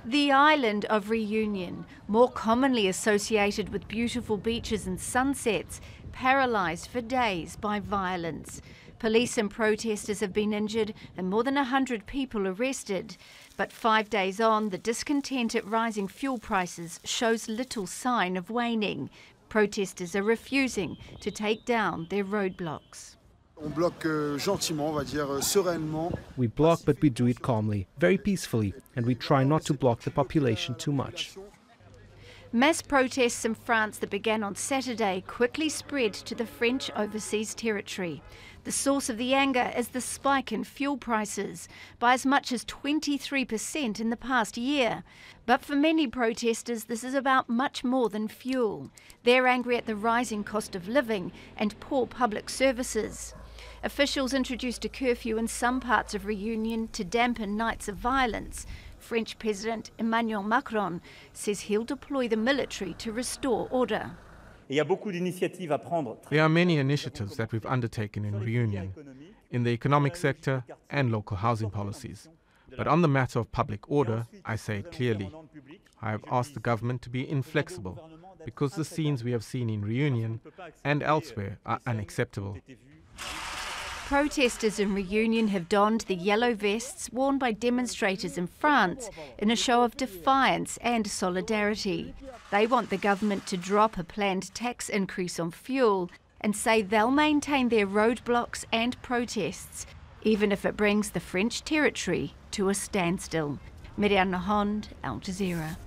The island of Reunion, more commonly associated with beautiful beaches and sunsets, paralysed for days by violence. Police and protesters have been injured and more than 100 people arrested. But 5 days on, the discontent at rising fuel prices shows little sign of waning. Protesters are refusing to take down their roadblocks. We block, but we do it calmly, very peacefully, and we try not to block the population too much. Mass protests in France that began on Saturday quickly spread to the French overseas territory. The source of the anger is the spike in fuel prices, by as much as 23% in the past year. But for many protesters, this is about much more than fuel. They're angry at the rising cost of living and poor public services. Officials introduced a curfew in some parts of Reunion to dampen nights of violence. French President Emmanuel Macron says he'll deploy the military to restore order. There are many initiatives that we've undertaken in Reunion, in the economic sector and local housing policies. But on the matter of public order, I say it clearly. I have asked the government to be inflexible, because the scenes we have seen in Reunion and elsewhere are unacceptable. Protesters in Reunion have donned the yellow vests worn by demonstrators in France in a show of defiance and solidarity. They want the government to drop a planned tax increase on fuel and say they'll maintain their roadblocks and protests, even if it brings the French territory to a standstill. Mereana, Al Jazeera.